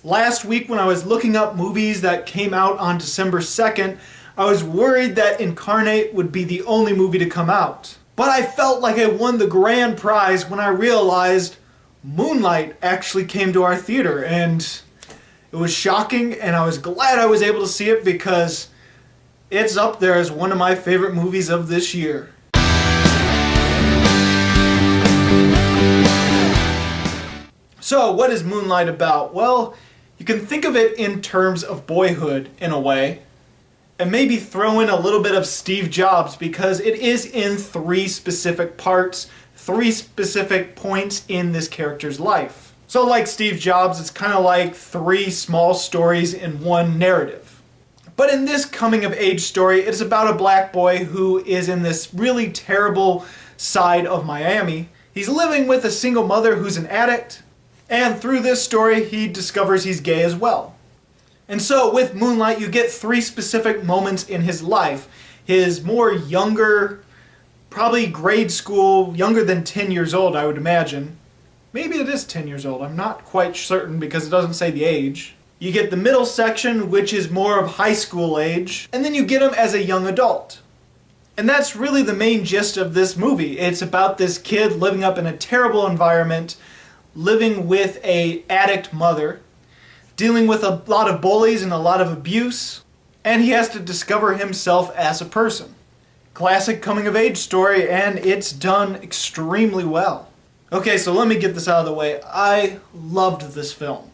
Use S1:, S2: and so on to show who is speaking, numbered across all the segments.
S1: Last week when I was looking up movies that came out on December 2nd, I was worried that Incarnate would be the only movie to come out. But I felt like I won the grand prize when I realized Moonlight actually came to our theater, and it was shocking, and I was glad I was able to see it because it's up there as one of my favorite movies of this year. So, what is Moonlight about? Well, you can think of it in terms of boyhood, in a way, and maybe throw in a little bit of Steve Jobs because it is in three specific parts, three specific points in this character's life. So like Steve Jobs, it's kind of like three small stories in one narrative. But in this coming-of-age story, it's about a black boy who is in this really terrible side of Miami. He's living with a single mother who's an addict, and through this story, he discovers he's gay as well. And so with Moonlight, you get three specific moments in his life. His more younger, probably grade school, younger than 10 years old, I would imagine. Maybe it is 10 years old, I'm not quite certain because it doesn't say the age. You get the middle section, which is more of high school age, and then you get him as a young adult. And that's really the main gist of this movie. It's about this kid living up in a terrible environment, living with an addict mother, dealing with a lot of bullies and a lot of abuse, and he has to discover himself as a person. Classic coming-of-age story, and it's done extremely well. Okay, so let me get this out of the way. I loved this film.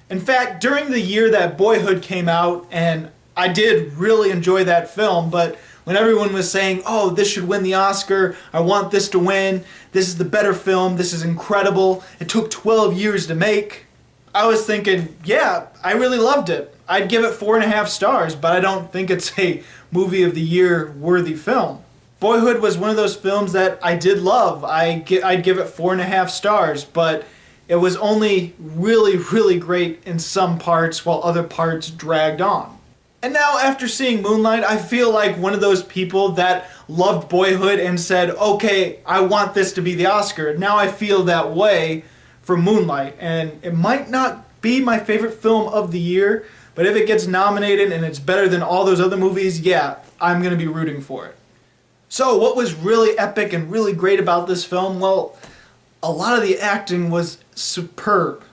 S1: In fact, during the year that Boyhood came out, and I did really enjoy that film, but when everyone was saying, oh, this should win the Oscar, I want this to win, this is the better film, this is incredible, it took 12 years to make, I was thinking, yeah, I really loved it. I'd give it 4.5 stars, but I don't think it's a movie of the year worthy film. Boyhood was one of those films that I did love. I'd give it 4.5 stars, but it was only really, really great in some parts while other parts dragged on. And now after seeing Moonlight, I feel like one of those people that loved Boyhood and said, okay, I want this to be the Oscar. Now I feel that way for Moonlight, and it might not be my favorite film of the year, but if it gets nominated and it's better than all those other movies, yeah, I'm going to be rooting for it. So what was really epic and really great about this film? Well, a lot of the acting was superb.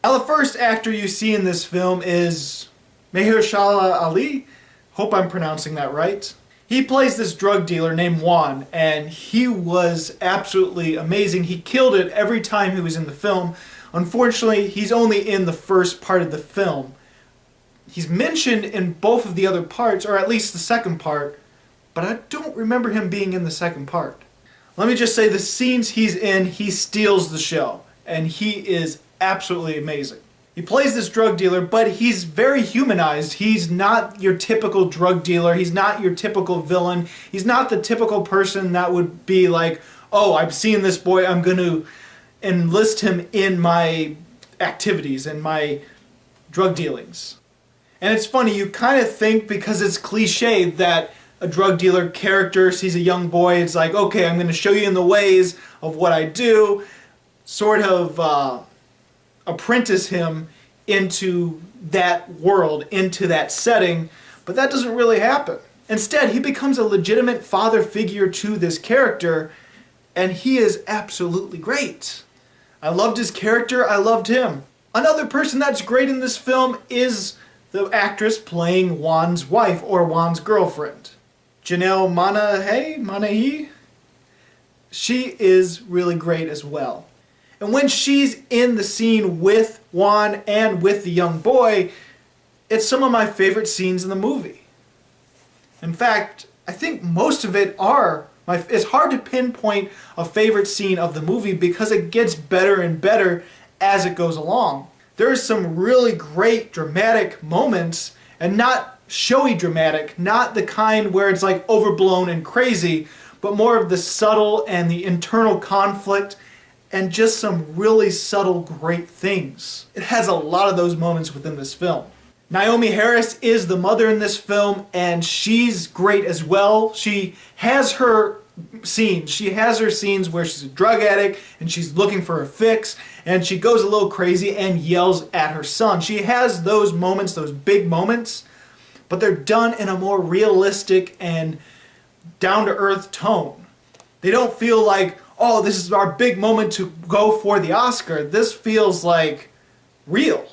S1: Now the first actor you see in this film is Mahershala Ali. Hope I'm pronouncing that right. He plays this drug dealer named Juan, and he was absolutely amazing. He killed it every time he was in the film. Unfortunately, he's only in the first part of the film. He's mentioned in both of the other parts, or at least the second part, but I don't remember him being in the second part. Let me just say, the scenes he's in, he steals the show, and he is absolutely amazing. He plays this drug dealer, but he's very humanized. He's not your typical drug dealer. He's not your typical villain. He's not the typical person that would be like, oh, I've seen this boy, I'm going to enlist him in my activities and my drug dealings. And it's funny, you kind of think, because it's cliched, that a drug dealer character sees a young boy, it's like, okay, I'm going to show you in the ways of what I do, sort of apprentice him into that world, into that setting, but that doesn't really happen. Instead, he becomes a legitimate father figure to this character, and he is absolutely great. I loved his character, I loved him. Another person that's great in this film is the actress playing Juan's wife, or Juan's girlfriend. Janelle Monae? She is really great as well. And when she's in the scene with Juan and with the young boy, it's some of my favorite scenes in the movie. In fact, I think most of it are. It's hard to pinpoint a favorite scene of the movie because it gets better and better as it goes along. There's some really great dramatic moments, and not showy dramatic, not the kind where it's like overblown and crazy, but more of the subtle and the internal conflict and just some really subtle great things. It has a lot of those moments within this film. Naomi Harris is the mother in this film, and she's great as well. She has her scenes. She has her scenes where she's a drug addict and she's looking for a fix and she goes a little crazy and yells at her son. She has those moments, those big moments, but they're done in a more realistic and down-to-earth tone. They don't feel like, oh, this is our big moment to go for the Oscar. This feels like real.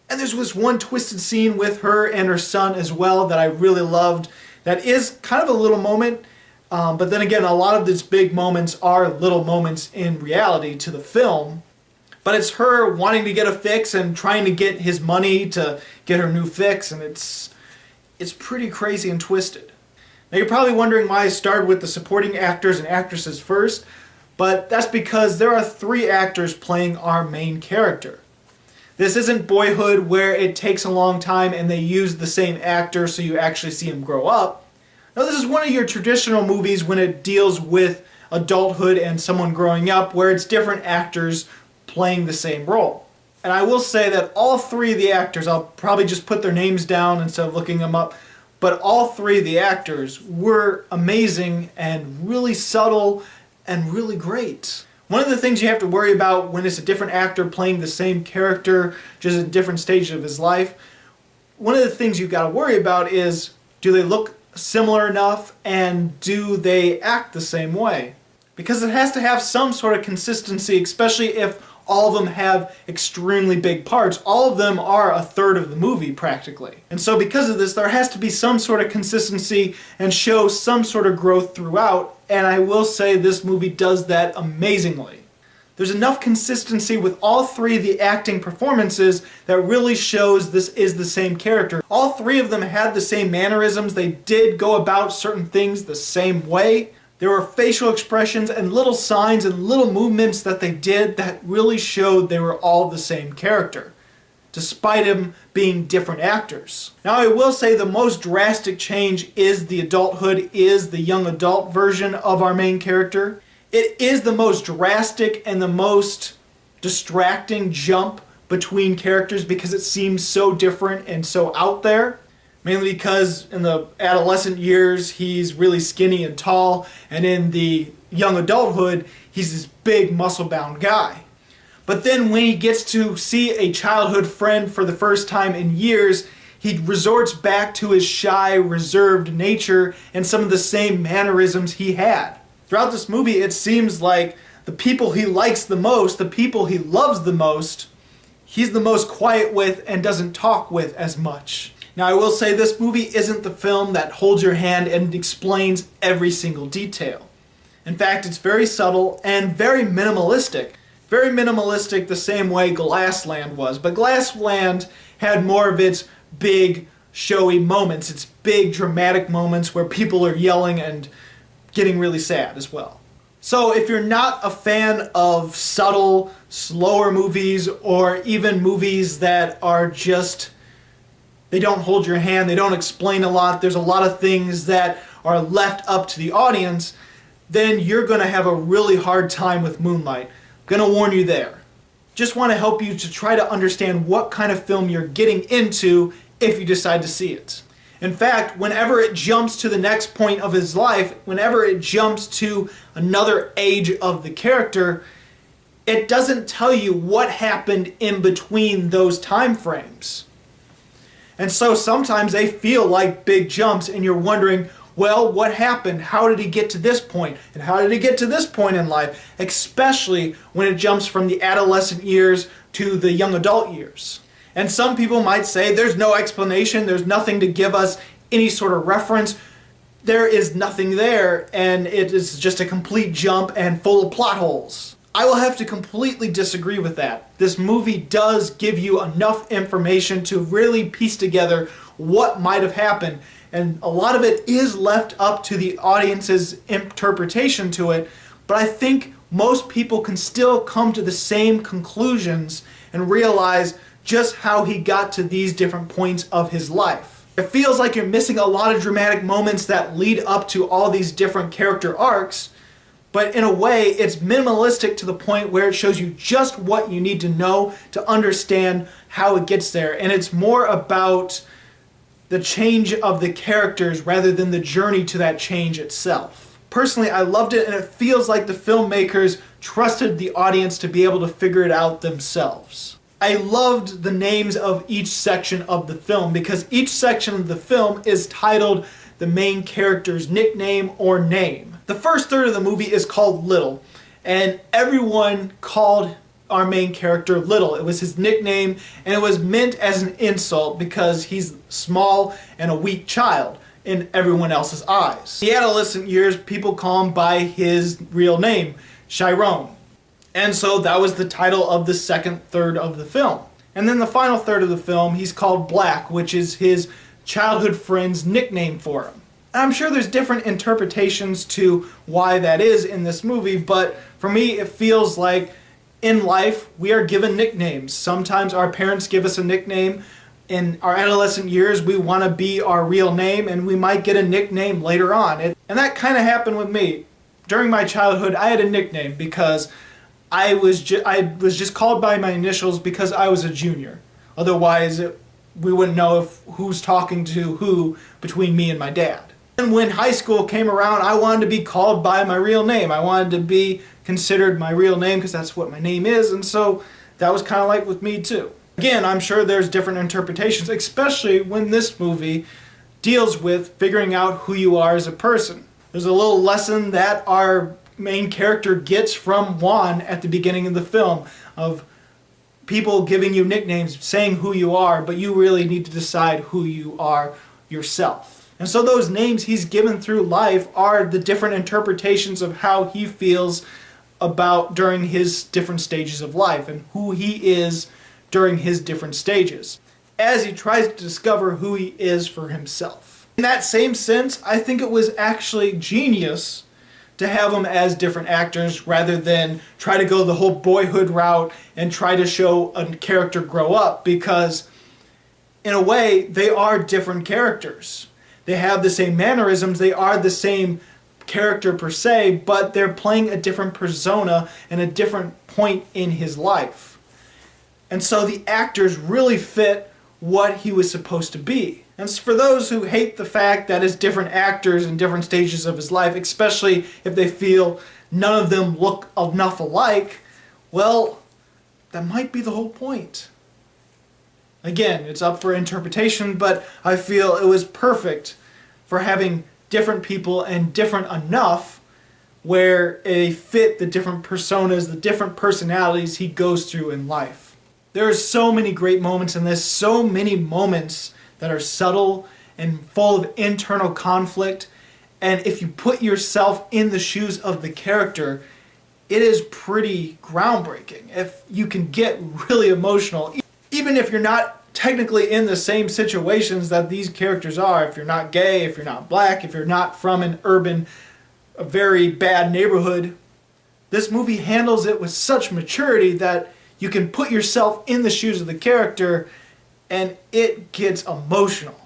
S1: And there's this one twisted scene with her and her son as well that I really loved. That is kind of a little moment, but then again, a lot of these big moments are little moments in reality to the film. But it's her wanting to get a fix and trying to get his money to get her new fix, and it's pretty crazy and twisted. Now you're probably wondering why I started with the supporting actors and actresses first, but that's because there are 3 actors playing our main character. This isn't Boyhood where it takes a long time and they use the same actor so you actually see him grow up. Now this is one of your traditional movies when it deals with adulthood and someone growing up where it's different actors playing the same role. And I will say that all 3 of the actors, I'll probably just put their names down instead of looking them up, but all 3 of the actors were amazing and really subtle and really great. One of the things you have to worry about when it's a different actor playing the same character, just at a different stage of his life, one of the things you've got to worry about is, do they look similar enough and do they act the same way? Because it has to have some sort of consistency, especially if all of them have extremely big parts. All of them are a third of the movie practically. And so because of this, there has to be some sort of consistency and show some sort of growth throughout, and I will say this movie does that amazingly. There's enough consistency with all 3 of the acting performances that really shows this is the same character. All 3 of them had the same mannerisms. They did go about certain things the same way. There were facial expressions and little signs and little movements that they did that really showed they were all the same character, despite them being different actors. Now I will say the most drastic change is the adulthood, is the young adult version of our main character. It is the most drastic and the most distracting jump between characters because it seems so different and so out there. Mainly because in the adolescent years he's really skinny and tall, and in the young adulthood he's this big muscle-bound guy. But then when he gets to see a childhood friend for the first time in years, he resorts back to his shy, reserved nature and some of the same mannerisms he had. Throughout this movie it seems like the people he likes the most, the people he loves the most, he's the most quiet with and doesn't talk with as much. Now I will say this movie isn't the film that holds your hand and explains every single detail. In fact, it's very subtle and very minimalistic. Very minimalistic the same way Glassland was, but Glassland had more of its big, showy moments, its big, dramatic moments where people are yelling and getting really sad as well. So if you're not a fan of subtle, slower movies, or even movies that are just, they don't hold your hand, they don't explain a lot, there's a lot of things that are left up to the audience, then you're going to have a really hard time with Moonlight. I'm going to warn you there. Just want to help you to try to understand what kind of film you're getting into if you decide to see it. In fact, whenever it jumps to the next point of his life, whenever it jumps to another age of the character, it doesn't tell you what happened in between those time frames. And so sometimes they feel like big jumps and you're wondering, well, what happened? How did he get to this point? And how did he get to this point in life? Especially when it jumps from the adolescent years to the young adult years. And some people might say there's no explanation, there's nothing to give us any sort of reference. There is nothing there, and it is just a complete jump and full of plot holes. I will have to completely disagree with that. This movie does give you enough information to really piece together what might have happened, and a lot of it is left up to the audience's interpretation to it, but I think most people can still come to the same conclusions and realize just how he got to these different points of his life. It feels like you're missing a lot of dramatic moments that lead up to all these different character arcs, but in a way it's minimalistic to the point where it shows you just what you need to know to understand how it gets there, and it's more about the change of the characters rather than the journey to that change itself. Personally, I loved it, and it feels like the filmmakers trusted the audience to be able to figure it out themselves. I loved the names of each section of the film because each section of the film is titled the main character's nickname or name. The first third of the movie is called Little, and everyone called our main character Little. It was his nickname, and it was meant as an insult because he's small and a weak child in everyone else's eyes. The adolescent years, people call him by his real name, Chiron. And so that was the title of the second third of the film. And then the final third of the film, he's called Black, which is his childhood friend's nickname for him. And I'm sure there's different interpretations to why that is in this movie, but for me it feels like in life we are given nicknames. Sometimes our parents give us a nickname. In our adolescent years we want to be our real name, and we might get a nickname later on. And that kind of happened with me. During my childhood I had a nickname because I was just called by my initials because I was a junior. Otherwise we wouldn't know who's talking to who between me and my dad. And when high school came around, I wanted to be called by my real name. I wanted to be considered my real name because that's what my name is, and so that was kind of like with me too. Again, I'm sure there's different interpretations, especially when this movie deals with figuring out who you are as a person. There's a little lesson that our main character gets from Juan at the beginning of the film of people giving you nicknames, saying who you are, but you really need to decide who you are yourself. And so those names he's given through life are the different interpretations of how he feels about during his different stages of life and who he is during his different stages, as he tries to discover who he is for himself. In that same sense, I think it was actually genius to have them as different actors rather than try to go the whole boyhood route and try to show a character grow up, because in a way they are different characters. They have the same mannerisms, they are the same character per se, but they're playing a different persona and a different point in his life. And so the actors really fit what he was supposed to be. And for those who hate the fact that it's different actors in different stages of his life, especially if they feel none of them look enough alike, well, that might be the whole point. Again, it's up for interpretation, but I feel it was perfect for having different people and different enough where they fit the different personas, the different personalities he goes through in life. There are so many great moments in this, so many moments that are subtle and full of internal conflict, and if you put yourself in the shoes of the character, it is pretty groundbreaking. If you can get really emotional, even if you're not technically in the same situations that these characters are, if you're not gay, if you're not black, if you're not from an urban, a very bad neighborhood, this movie handles it with such maturity that you can put yourself in the shoes of the character and it gets emotional.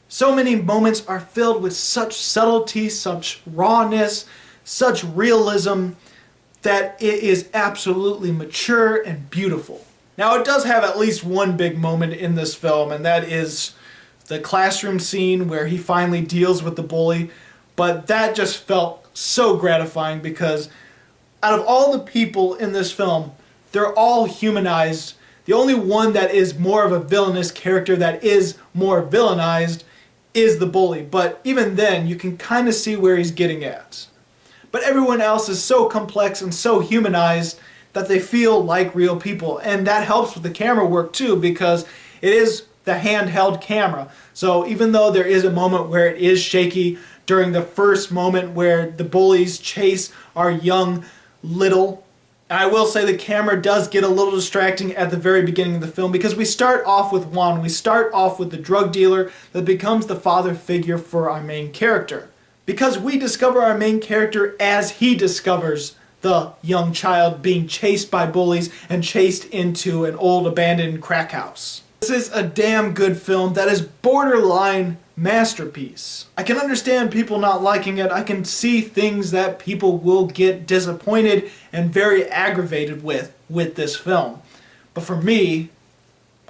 S1: So many moments are filled with such subtlety, such rawness, such realism that it is absolutely mature and beautiful. Now, it does have at least one big moment in this film, and that is the classroom scene where he finally deals with the bully, but that just felt so gratifying because out of all the people in this film, they're all humanized. The only one that is more of a villainous character, that is more villainized, is the bully, but even then you can kind of see where he's getting at. But everyone else is so complex and so humanized that they feel like real people, and that helps with the camera work too, because it is the handheld camera. So even though there is a moment where it is shaky during the first moment where the bullies chase our young Little, and I will say the camera does get a little distracting at the very beginning of the film because we start off with Juan, we start off with the drug dealer that becomes the father figure for our main character. Because we discover our main character as he discovers the young child being chased by bullies and chased into an old abandoned crack house. This is a damn good film that is borderline masterpiece. I can understand people not liking it. I can see things that people will get disappointed and very aggravated with this film. But for me,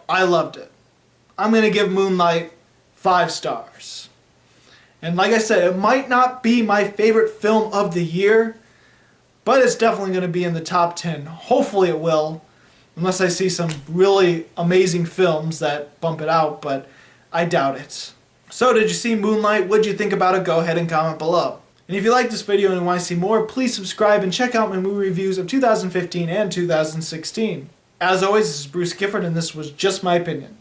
S1: I loved it. I'm going to give Moonlight 5 stars. And like I said, it might not be my favorite film of the year, but it's definitely going to be in the top 10. Hopefully it will, unless I see some really amazing films that bump it out, but I doubt it. So did you see Moonlight? What did you think about it? Go ahead and comment below. And if you like this video and want to see more, please subscribe and check out my movie reviews of 2015 and 2016. As always, this is BruceGifford, and this was Just My Opinion.